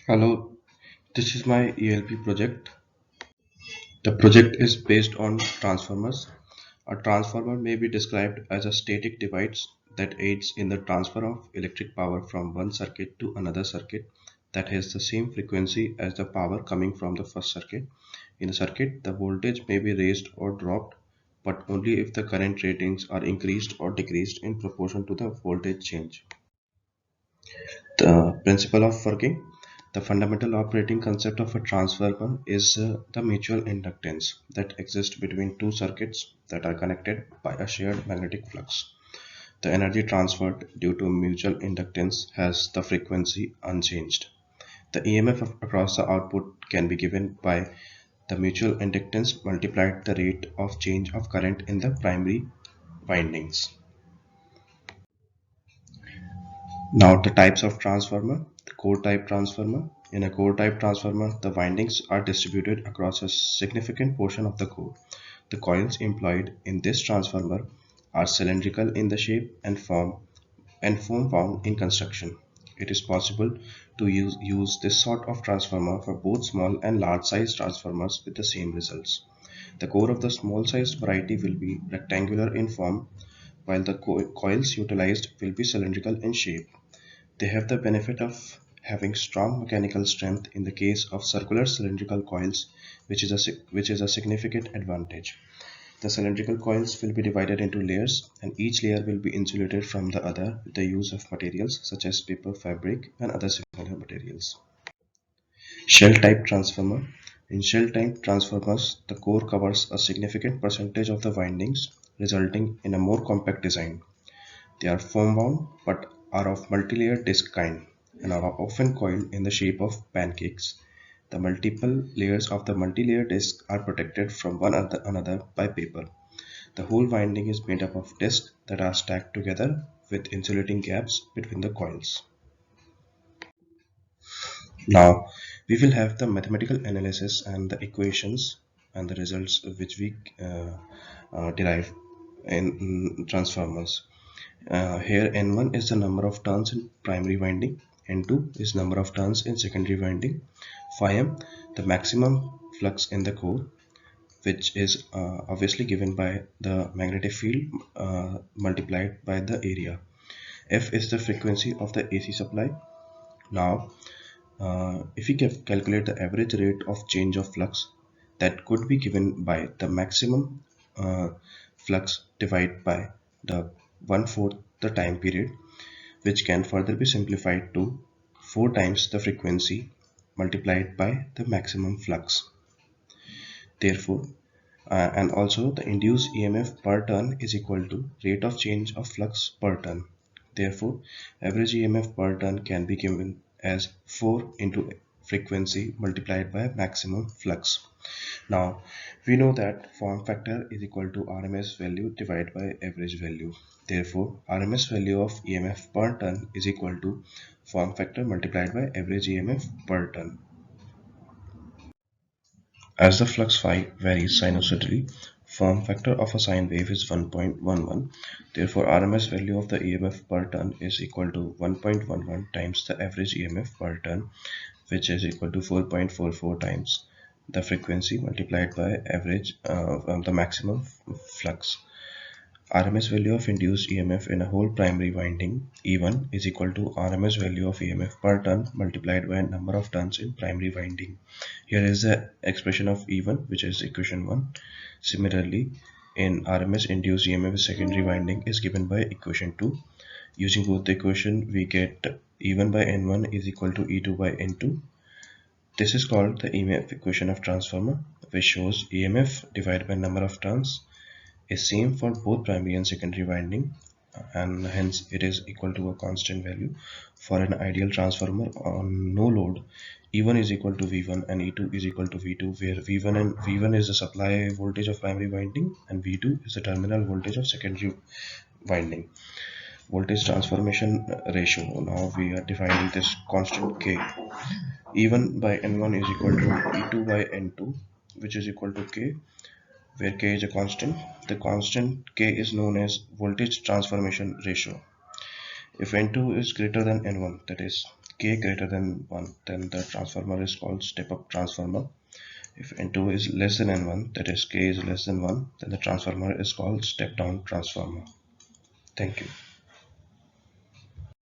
Hello, this is my ELP project. The project is based on transformers. A transformer may be described as a static device that aids in the transfer of electric power from one circuit to another circuit that has the same frequency as the power coming from the first circuit. In a circuit, the voltage may be raised or dropped, but only if the current ratings are increased or decreased in proportion to the voltage change. The principle of working. The fundamental operating concept of a transformer is the mutual inductance that exists between two circuits that are connected by a shared magnetic flux. The energy transferred due to mutual inductance has the frequency unchanged. The EMF across the output can be given by the mutual inductance multiplied the rate of change of current in the primary windings. Now the types of transformer. The core type transformer. In a core type transformer, the windings are distributed across a significant portion of the core. The coils employed in this transformer are cylindrical in the shape and foam bound in construction. It is possible to use this sort of transformer for both small and large size transformers with the same results. The core of the small sized variety will be rectangular in form, while the coils utilized will be cylindrical in shape. They have the benefit of having strong mechanical strength in the case of circular cylindrical coils, which is a significant advantage. The cylindrical coils will be divided into layers, and each layer will be insulated from the other with the use of materials such as paper, fabric, and other similar materials. Shell type transformer. In shell type transformers, the core covers a significant percentage of the windings, resulting in a more compact design. They are foam bound but are of multi-layer disc kind and are often coiled in the shape of pancakes. The multiple layers of the multi-layer disc are protected from one another by paper. The whole winding is made up of discs that are stacked together with insulating gaps between the coils. Now we will have the mathematical analysis and the equations and the results which we derive in transformers. Here N1 is the number of turns in primary winding, N2 is number of turns in secondary winding, phi m the maximum flux in the core, which is obviously given by the magnetic field multiplied by the area. F is the frequency of the AC supply. Now if we calculate the average rate of change of flux, that could be given by the maximum flux divided by the 1/4 the time period, which can further be simplified to 4 times the frequency multiplied by the maximum flux. Therefore, and also the induced EMF per turn is equal to rate of change of flux per turn. Therefore, average EMF per turn can be given as 4 into frequency multiplied by maximum flux. Now, we know that form factor is equal to RMS value divided by average value. Therefore, RMS value of EMF per turn is equal to form factor multiplied by average EMF per turn. As the flux phi varies sinusoidally, form factor of a sine wave is 1.11. Therefore, RMS value of the EMF per turn is equal to 1.11 times the average EMF per turn, which is equal to 4.44 times the frequency multiplied by average the maximum flux. RMS value of induced EMF in a whole primary winding E1 is equal to RMS value of EMF per turn multiplied by number of turns in primary winding. Here is the expression of E1, which is equation 1. Similarly, in RMS induced EMF secondary winding is given by equation 2. Using both the equation, we get E1 by N1 is equal to E2 by N2. This is called the EMF equation of transformer, which shows EMF divided by number of turns is same for both primary and secondary winding, and hence it is equal to a constant value. For an ideal transformer on no load, E1 is equal to V1 and E2 is equal to V2, where V1 is the supply voltage of primary winding and V2 is the terminal voltage of secondary winding. Voltage transformation ratio. Now we are defining this constant K. E1 by N1 is equal to E2 by N2, which is equal to K, where K is a constant. The constant K is known as voltage transformation ratio. If N2 is greater than N1, that is k greater than 1, then the transformer is called step up transformer. If n2 is less than n1, that is k is less than 1, then the transformer is called step down transformer. Thank you.